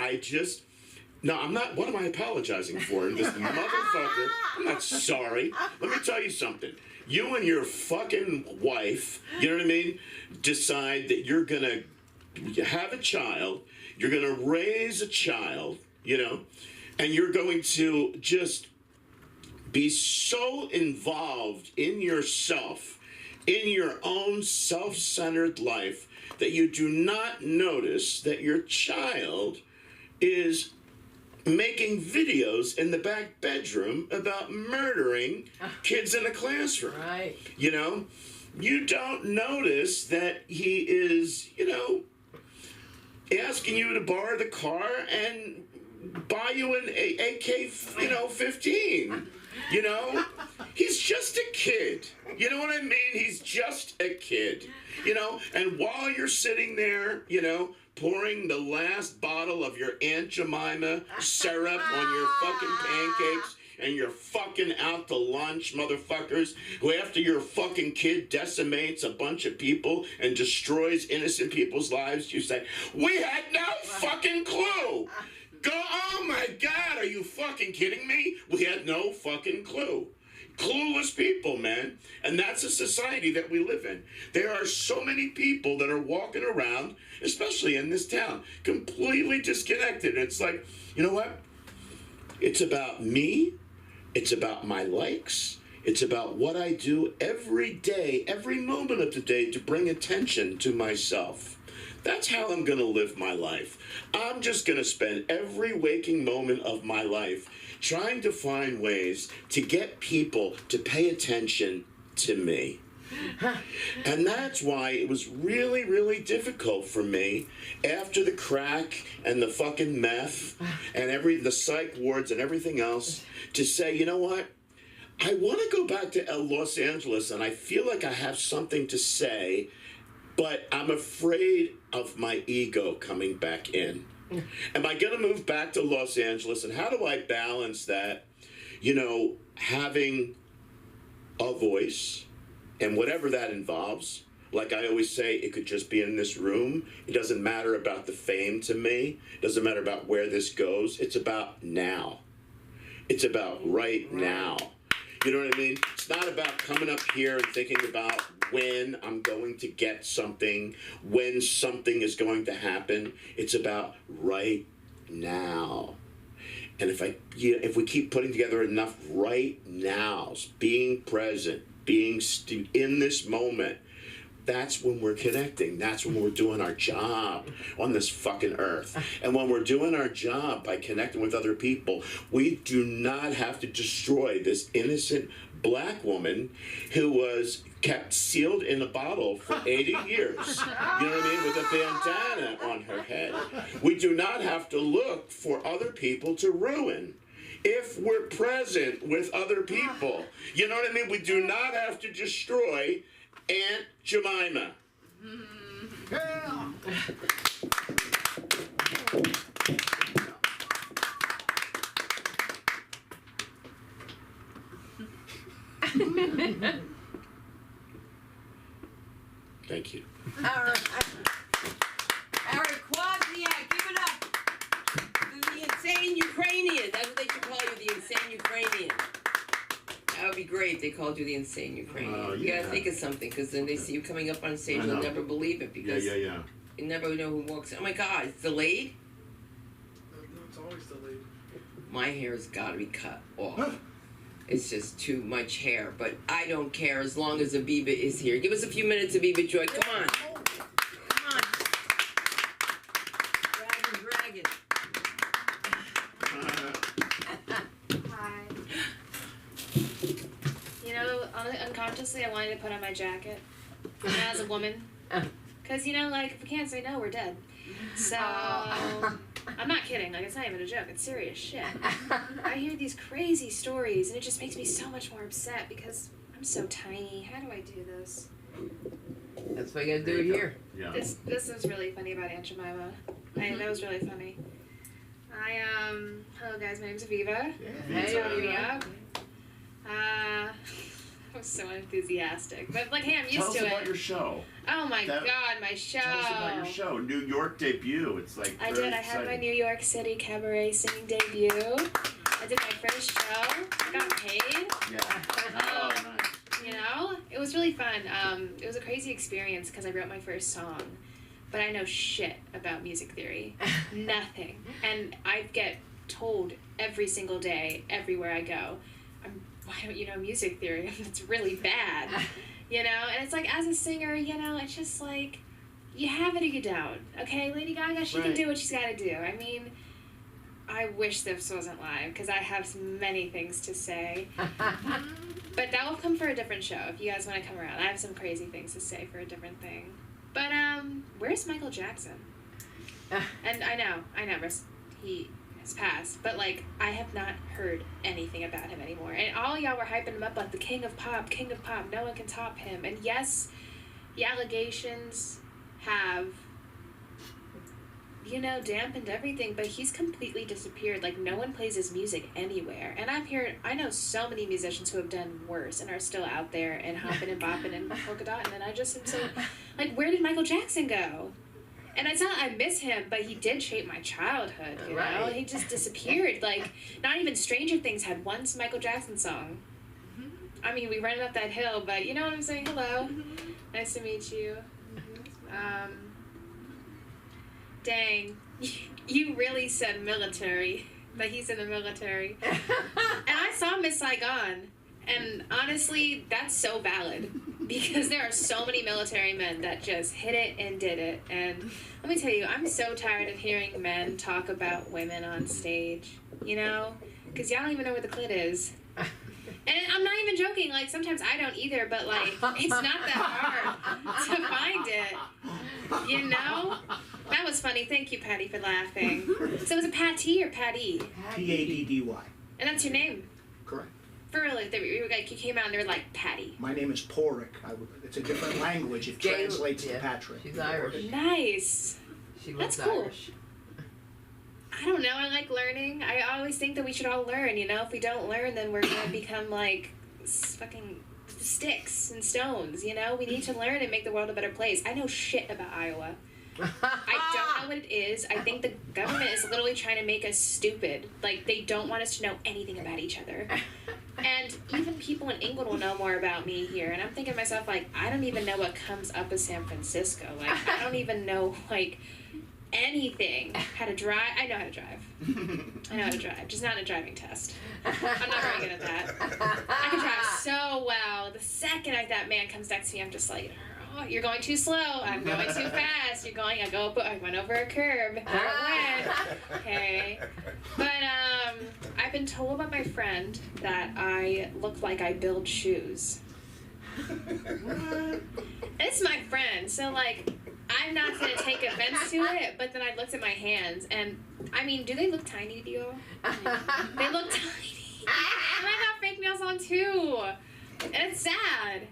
No, I'm not. What am I apologizing for? This motherfucker. I'm not sorry. Let me tell you something. You and your fucking wife, you know what I mean, decide that you're going to have a child, you're going to raise a child, you know, and you're going to just be so involved in yourself, in your own self-centered life, that you do not notice that your child is making videos in the back bedroom about murdering kids in a classroom. Right. You know, you don't notice that he is, you know, asking you to borrow the car and buy you an AK, you know, 15. You know, he's just a kid. You know what I mean? He's just a kid. You know, and while you're sitting there, you know, pouring the last bottle of your Aunt Jemima syrup on your fucking pancakes, and you're fucking out to lunch, motherfuckers, who after your fucking kid decimates a bunch of people and destroys innocent people's lives, you say, we had no fucking clue. Oh my God, are you fucking kidding me? We had no fucking clue. Clueless people, man. And that's a society that we live in. There are so many people that are walking around, especially in this town, completely disconnected. It's like, you know what? It's about me. It's about my likes. It's about what I do every day, every moment of the day to bring attention to myself. That's how I'm going to live my life. I'm just going to spend every waking moment of my life trying to find ways to get people to pay attention to me. And that's why it was really, really difficult for me after the crack and the fucking meth and the psych wards and everything else to say, you know what? I want to go back to Los Angeles and I feel like I have something to say, but I'm afraid of my ego coming back in. Am I going to move back to Los Angeles? And how do I balance that, you know, having a voice and whatever that involves? Like I always say, it could just be in this room. It doesn't matter about the fame to me. It doesn't matter about where this goes. It's about now. It's about right now. You know what I mean? It's not about coming up here and thinking about when I'm going to get something, when something is going to happen. It's about right now. And if we keep putting together enough right nows, being present, being in this moment, that's when we're connecting. That's when we're doing our job on this fucking earth. And when we're doing our job by connecting with other people, we do not have to destroy this innocent black woman who was kept sealed in a bottle for 80 years. You know what I mean? With a bandana on her head. We do not have to look for other people to ruin if we're present with other people. You know what I mean? We do not have to destroy Aunt Jemima. Yeah. Thank you. Eric Wozniak, give it up. The insane Ukrainian. That's what they should call you, the insane Ukrainian. That would be great if they called you the insane Ukrainian. You gotta think of something, because then they see you coming up on stage, they'll never believe it, because Yeah. you never know who walks in. Oh my God, it's delayed? No, it's always delayed. My hair's gotta be cut off. It's just too much hair, but I don't care as long as Aviva is here. Give us a few minutes, Aviva Joy. Come on. Come on. Dragon. Hi. You know, unconsciously, I wanted to put on my jacket. As a woman. Because, you know, like, if we can't say no, we're dead. So, I'm not kidding. Like, it's not even a joke. It's serious shit. I hear these crazy stories, and it just makes me so much more upset because I'm so tiny. How do I do this? That's why you gotta do it here. Yeah. This is really funny about Aunt Jemima. That was really funny. Hello guys, my name's Aviva. Hey, Tell me Aviva. up. I was so enthusiastic, but like, hey, I'm used Tell us to about it. your show. Oh my That- God, my show. Tell us about your show. New York debut. It's like I very did. I had my exciting. New York City cabaret singing debut. I did my first show. I got paid. Yeah. Oh, nice. You know, it was really fun. It was a crazy experience because I wrote my first song, but I know shit about music theory. Nothing. And I get told every single day, everywhere I go, why don't you know music theory? It's really bad. You know? And it's like, as a singer, you know, it's just like, you have it or you don't. Okay, Lady Gaga, she can do what she's got to do. I mean, I wish this wasn't live because I have many things to say. But that will come for a different show if you guys want to come around. I have some crazy things to say for a different thing. But where's Michael Jackson? And I know, he has passed, but like I have not heard anything about him anymore. And all y'all were hyping him up like the king of pop, no one can top him. And yes, the allegations have, you know, dampened everything, but he's completely disappeared. Like, no one plays his music anywhere. And I know so many musicians who have done worse and are still out there and hopping and bopping and polka dotting, and I just am so, like, where did Michael Jackson go? And it's not I miss him, but he did shape my childhood, you know? Right. He just disappeared. Like, not even Stranger Things had one Michael Jackson song. I mean, we ran up that hill, but you know what I'm saying? Hello. Nice to meet you. Dang, you really said military, but he's in the military. And I saw Miss Saigon, And honestly, that's so valid because there are so many military men that just hit it and did it. And let me tell you, I'm so tired of hearing men talk about women on stage, you know? Because y'all don't even know where the clit is. And I'm not even joking, like, sometimes I don't either, but, like, it's not that hard to find it, you know? That was funny. Thank you, Patty, for laughing. So was it Patty or Patty? Paddy. And that's your name? Correct. For real, like, you came out and they were like, Patty. My name is Porrick. It's a different language. It translates to Patrick. She's Irish. Nice. She looks That's cool. Irish. I don't know, I like learning. I always think that we should all learn, you know? If we don't learn, then we're gonna become like fucking sticks and stones, you know? We need to learn and make the world a better place. I know shit about Iowa. I don't know what it is. I think the government is literally trying to make us stupid. Like, they don't want us to know anything about each other. And even people in England will know more about me here. And I'm thinking to myself, like, I don't even know what comes up as San Francisco. Like, I don't even know, like, anything. How to drive. I know how to drive. I know how to drive. Just not a driving test. I'm not very good at that. I can drive so well. The second that man comes next to me, I'm just like, oh, you're going too slow. I'm going too fast. I went over a curb. There it went. Okay. But I've been told by my friend that I look like I build shoes. It's my friend, so like, I'm not gonna take offense to it, but then I looked at my hands, and I mean, do they look tiny to you? They look tiny. And I got fake nails on too. And it's sad.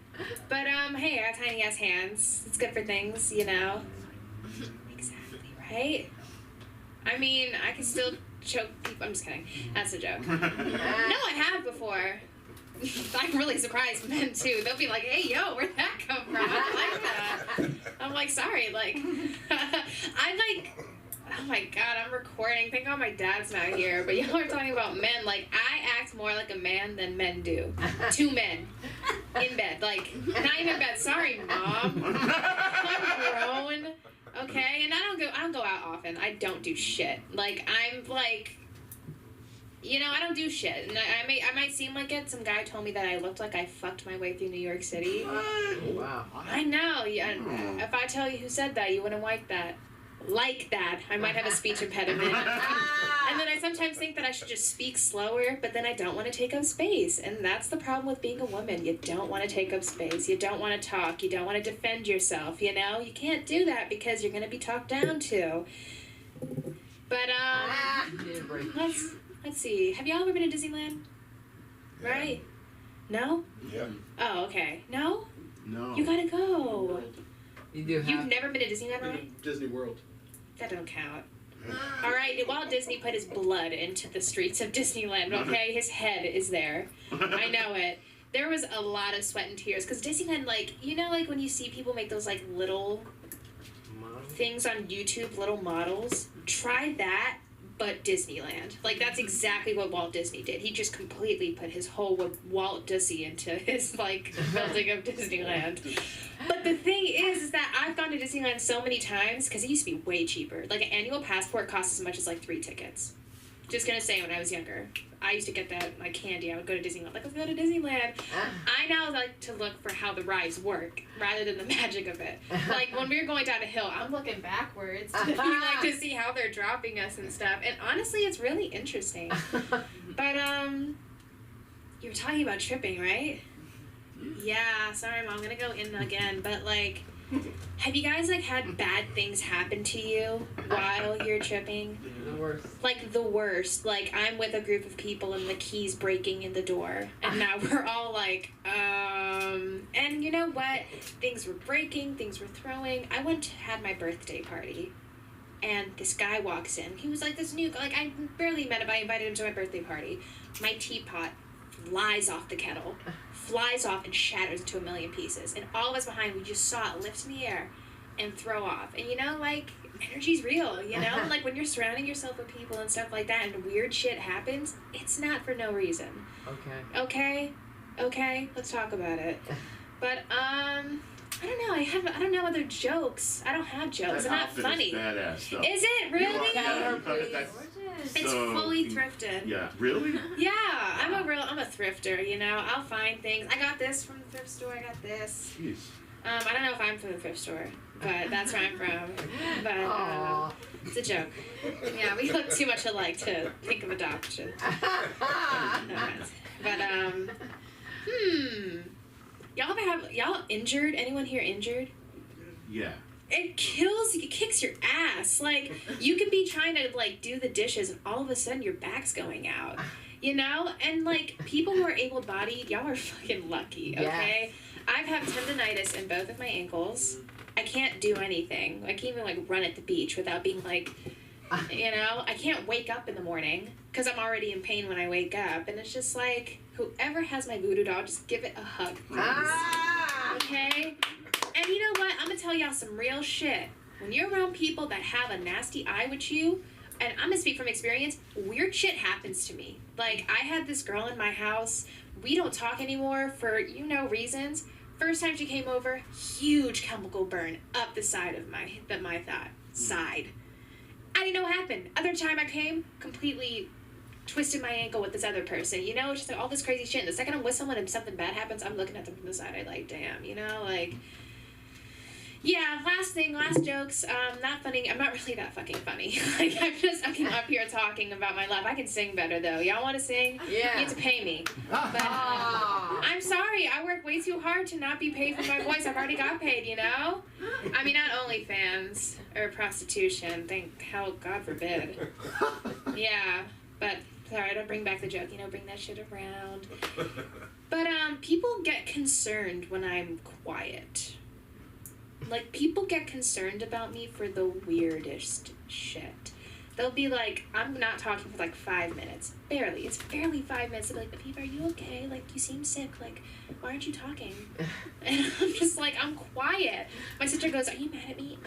But hey, I got tiny ass hands. It's good for things, you know. Exactly, right? I mean, I can still choke people. I'm just kidding. That's a joke. No, I have before. I'm really surprised men too. They'll be like, "Hey, yo, where'd that come from?" I like that. I'm like, sorry, like, I'm like, oh my god, I'm recording. Thank God my dad's not here. But y'all are talking about men. Like, I act more like a man than men do. Two men in bed, like, not even in bed. Sorry, mom. I'm grown, okay, and I don't go out often. I don't do shit. Like, I'm like, you know, I don't do shit, and I might seem like it. Some guy told me that I looked like I fucked my way through New York City. Wow. I know. Yeah. If I tell you who said that, you wouldn't like that. Like that. I might have a speech impediment. And then I sometimes think that I should just speak slower, but then I don't want to take up space. And that's the problem with being a woman. You don't want to take up space. You don't want to talk. You don't want to defend yourself, you know? You can't do that because you're going to be talked down to. But, let's see. Have y'all ever been to Disneyland? Yeah. Right? No? Yeah. Oh, okay. No? No. You gotta go. You do You've have. never been to Disneyland, right? Disney World. That don't count. All right, Walt Disney put his blood into the streets of Disneyland, okay? His head is there. I know it. There was a lot of sweat and tears, because Disneyland, like, you know, like when you see people make those, like, little things on YouTube, little models? Try that, but Disneyland. Like, that's exactly what Walt Disney did. He just completely put his whole Walt Disney into his, like, building of Disneyland. But the thing is that I've gone to Disneyland so many times, because it used to be way cheaper. Like, an annual passport costs as much as, like, 3 tickets. Just gonna say, when I was younger, I used to get that, like, candy. I would go to Disneyland. Like, let's go to Disneyland. I now like to look for how the rides work, rather than the magic of it. Like, when we were going down a hill, I'm looking backwards to see how they're dropping us and stuff. And honestly, it's really interesting. But, you were talking about tripping, right? Yeah, sorry, Mom, I'm gonna go in again, but, like, have you guys, like, had bad things happen to you while you're tripping? The worst. Like, the worst. Like, I'm with a group of people and the key's breaking in the door, and now we're all like, and you know what? Things were breaking, things were throwing. I had my birthday party, and this guy walks in. He was like this new, like, I barely met him, I invited him to my birthday party. My teapot flies off the kettle, flies off and shatters into a million pieces. And all of us behind, we just saw it lift in the air and throw off. And you know, like, energy's real, you know? Like, when you're surrounding yourself with people and stuff like that and weird shit happens, it's not for no reason. Okay. Okay? Let's talk about it. But, I don't know. I don't know other jokes. I don't have jokes. That I'm not outfit funny. is badass, though. Is it really? Tell her, That's- please. It's So, fully thrifted. Yeah, really? Yeah, I'm a thrifter, you know. I'll find things. I got this from the thrift store. I got this. Jeez. I don't know if I'm from the thrift store, but that's where I'm from. But Aw. it's a joke. Yeah, we look too much alike to think of adoption. But y'all injured? Anyone here injured? Yeah. It kicks your ass. Like, you could be trying to, like, do the dishes and all of a sudden your back's going out. You know? And, like, people who are able-bodied, y'all are fucking lucky, okay? Yes. I've had tendonitis in both of my ankles. I can't do anything. I can't even, like, run at the beach without being, like, you know? I can't wake up in the morning because I'm already in pain when I wake up. And it's just like, whoever has my voodoo doll, just give it a hug, please. Okay? And you know what? I'm gonna tell y'all some real shit. When you're around people that have a nasty eye with you, and I'm gonna speak from experience, weird shit happens to me. Like, I had this girl in my house. We don't talk anymore for, you know, reasons. First time she came over, huge chemical burn up the side of my thigh. Side. I didn't know what happened. Other time I came, completely twisted my ankle with this other person, you know? It's just like all this crazy shit. And the second I'm with someone and something bad happens, I'm looking at them from the side. I like, damn, you know? Like, yeah, last jokes. Not funny. I'm not really that fucking funny. Like, I'm just fucking up here talking about my life. I can sing better, though. Y'all want to sing? Yeah. You have to pay me. But I'm sorry. I work way too hard to not be paid for my voice. I've already got paid, you know? I mean, not OnlyFans or prostitution. Thank hell, God forbid. Yeah, but sorry, don't bring back the joke. You know, bring that shit around. But people get concerned when I'm quiet. Like, people get concerned about me for the weirdest shit. They'll be like, I'm not talking for like 5 minutes. Barely. It's barely 5 minutes. They'll be like, Aviva, are you okay? Like, you seem sick. Like, why aren't you talking? And I'm just like, I'm quiet. My sister goes, are you mad at me?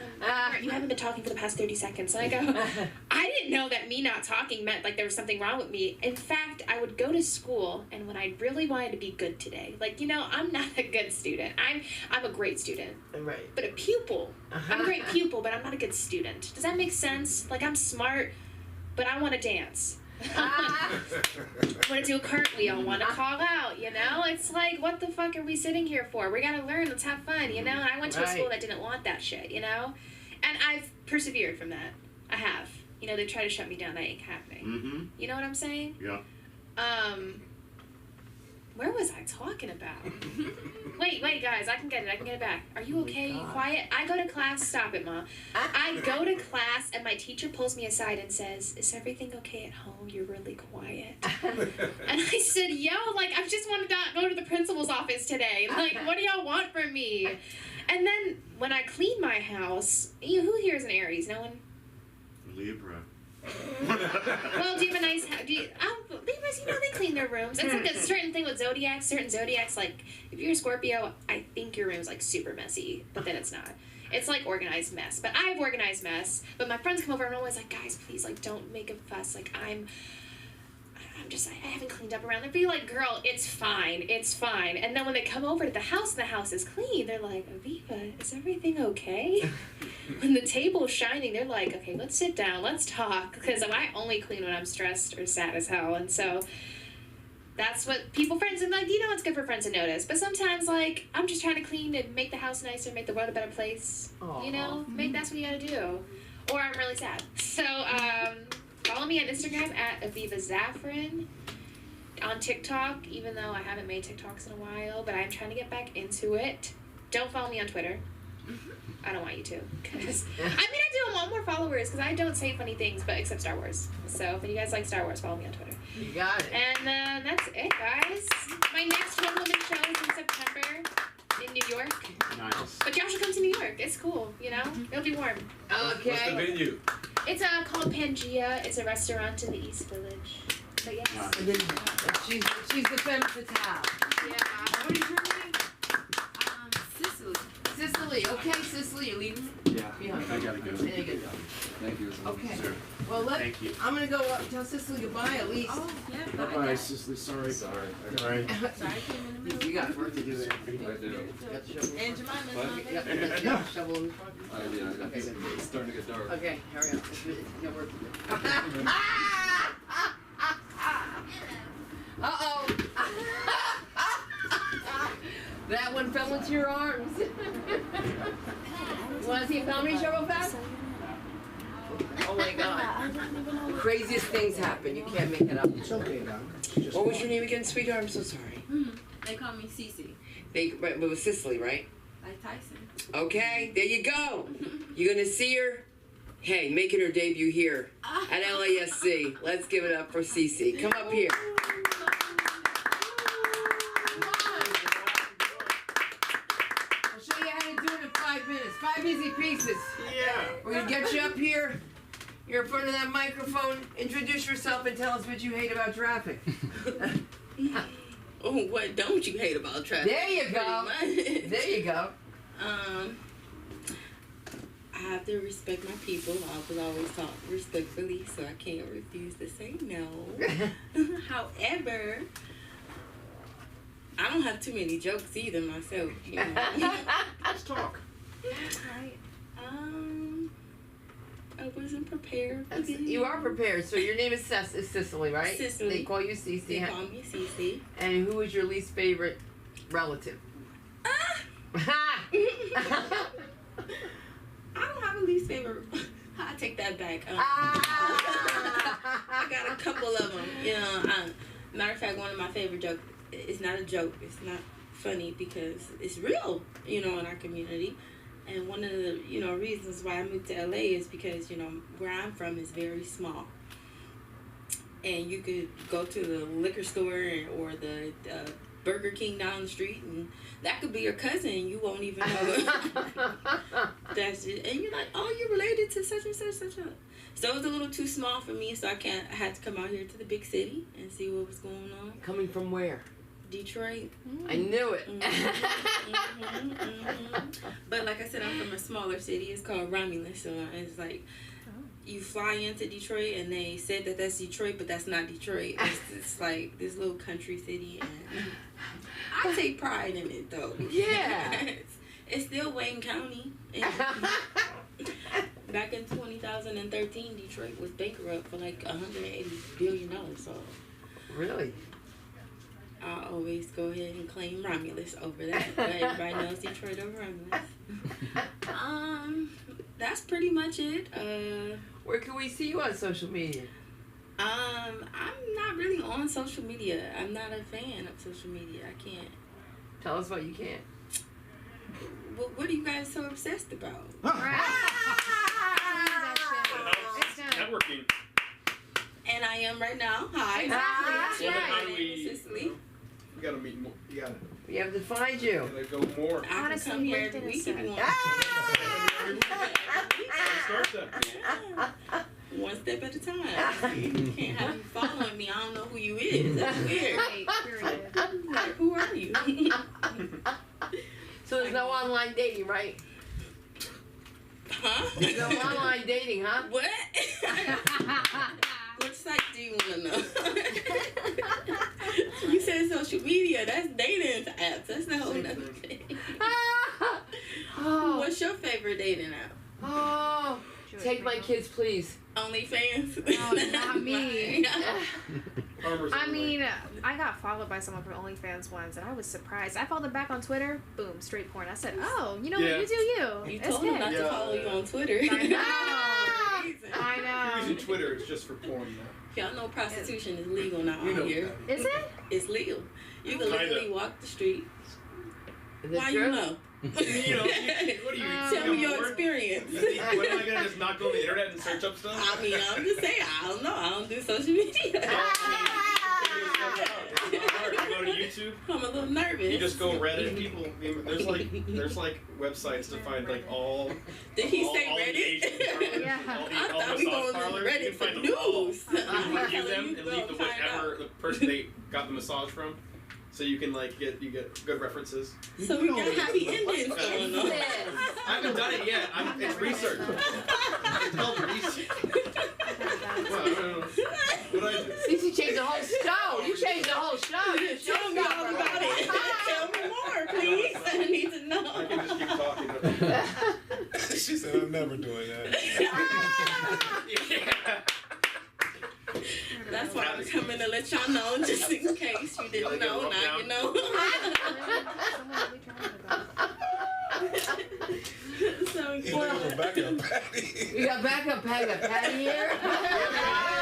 You haven't been talking for the past 30 seconds. And I go, I didn't know that me not talking meant like there was something wrong with me. In fact, I would go to school, and when I really wanted to be good today, like, you know, I'm not a good student. I'm a great student. Right. But a pupil. I'm a great pupil, but I'm not a good student. Does that make sense? Like, I'm smart, but I want to dance. Want to do a cartwheel, want to call out, you know? It's like, what the fuck are we sitting here for? We gotta learn, let's have fun, you know? And I went to a school that didn't want that shit, you know? And I've persevered from that. I have. You know, they try to shut me down, that ain't happening. Mm-hmm. You know what I'm saying? Yeah. Where was I talking about? Wait, guys, I can get it back. Are you okay? Are you quiet? I go to class, stop it, Mom. I go to class, and my teacher pulls me aside and says, is everything okay at home? You're really quiet. And I said, yo, like, I just want to go to the principal's office today. Like, what do y'all want from me? And then, when I clean my house, who here is an Aries? No one? Libra. Well, do you have a nice house? Libras, you know, they clean their rooms. It's like a certain thing with zodiacs. Certain zodiacs, like, if you're a Scorpio, I think your room's, like, super messy. But then it's not. It's, like, organized mess. But I have organized mess. But my friends come over and I'm always like, guys, please, like, don't make a fuss. Like, I'm just, I haven't cleaned up around there. Be like, girl, it's fine. It's fine. And then when they come over to the house and the house is clean, they're like, Aviva, is everything okay? When the table's shining, they're like, okay, let's sit down, let's talk. Because I only clean when I'm stressed or sad as hell. And so that's what friends, and like, you know, it's good for friends to notice. But sometimes, like, I'm just trying to clean and make the house nicer, make the world a better place. Aww. You know, that's what you gotta do. Or I'm really sad. So, follow me on Instagram at Aviva Zafran. On TikTok, even though I haven't made TikToks in a while, but I'm trying to get back into it. Don't follow me on Twitter. I don't want you to, because I do want more followers, because I don't say funny things, but except Star Wars. So if you guys like Star Wars, follow me on Twitter. You got it. And that's it, guys. My next One Woman show is in September in New York. Nice. But y'all should come to New York. It's cool, you know? It'll be warm. What's the venue? It's called Pangea. It's a restaurant in the East Village. But yes. Nice. And then she's the femme fatale. Yeah. What is your name? Cicely. Cicely. Okay, Cicely, you leaving? Yeah. Behind. I gotta go. There you go. Thank you. Okay. Sure. Well, Thank you. I'm gonna go up, tell Cicely goodbye at least. Oh, yeah. Bye-bye, Cicely. Sorry. Sorry. All right. Sorry, I came in the middle. You got work to do there. I do. And Jemima, What? yeah, shovel in the front. Yeah, it's starting to get dark. Okay, hurry up. It's got work to do. fell into your arms. You want to see a comedy show real fast? Oh my God. Craziest things happen. You can't make it up. It's okay, Doc. What was your name again, sweetheart? I'm so sorry. They call me Cece. But it was Cicely, right? Like Tyson. Okay, there you go. You're gonna see her. Hey, making her debut here at LASC. Let's give it up for Cece. Come up here. I'll show you how to do it in 5 minutes. 5 easy pieces. Yeah. We're gonna get you up here. You're in front of that microphone. Introduce yourself and tell us what you hate about traffic. Oh, what don't you hate about traffic? There you go. There you go. I have to respect my people. I was always taught respectfully, so I can't refuse to say no. However, I don't have too many jokes either myself. You know? Let's talk. Right. I wasn't prepared for this. You are prepared. So your name is Cicely, right? Cicely. They call you Cece. They call me Cece. And who is your least favorite relative? I don't have a least favorite. I take that back. I got a couple of them. You know, matter of fact, one of my favorite jokes. It's not a joke. It's not funny because it's real. You know, in our community. And one of the reasons why I moved to LA is because where I'm from is very small. And you could go to the liquor store or the Burger King down the street, and that could be your cousin, and you won't even know that's it. And you're like, oh, you're related to such and such, such and. So it was a little too small for me, so I had to come out here to the big city and see what was going on. Coming from where? Detroit. I knew it. But like I said, I'm from a smaller city. It's called Romulus, so it's like you fly into Detroit, and they said that that's Detroit, but that's not Detroit. It's like this little country city, and I take pride in it, though. Yeah. It's still Wayne County. Back in 2013, Detroit was bankrupt for like $180 billion. So really, I always go ahead and claim Romulus over that. But everybody knows Detroit over Romulus. That's pretty much it. Where can we see you on social media? I'm not really on social media. I'm not a fan of social media. I can't. Tell us what you can. What are you guys so obsessed about? Networking. And I am right now. Hi. Exactly. Well, then how My do name we? is Cicely. You gotta meet more. You gotta We have to find you. go more. I can Honestly, come here LinkedIn every is week if you set. want. Start that. One step at a time. You can't have you following me. I don't know who you is. That's weird. Right, period. Like, who are you? So there's no online dating, right? Huh? There's no online dating, huh? What? What site do you want to know? You said social media. That's dating apps. That's a whole nother thing. Oh, What's your favorite dating app? oh. Take my kids, please. OnlyFans? No, not me. I mean, I got followed by someone from OnlyFans once, and I was surprised. I followed them back on Twitter. Boom, straight porn. I said, "Oh, you know Yeah. what? You do you. You It's told them good." not to follow you on Twitter. I know. If you're I using know. Twitter, it's just for porn now. Y'all know prostitution is legal now You know out here. that. Is it? It's legal. You can Kinda. literally walk the street. Is Why it you true? know? What are you? Tell me your experience. What am I gonna just not go on the internet and search up stuff? I mean, I'm just saying, I don't know. I don't do social media. You go to YouTube. I'm a little nervous. You just go Reddit. People, there's like websites to find like all. Did he all, say all the Reddit? Asian parlors, Yeah. I all thought the we massage going on parlors. You Reddit can for find them all. news. You can review them and You leave go the find whatever out. the person they got the massage from, so you can like get good references. So we got happy endings going on. I haven't done it yet. It's research. It's called research. Well, I don't know. What I do? Cece changed the whole show. You changed the whole show. You Tell me all about it. Tell me more, please. I need to I know. can just keep talking. She said, I'm never doing that. That's why I'm coming to let y'all know, just in case you didn't know. Now you know. backup Patty. We got backup Patty. Got Patty here.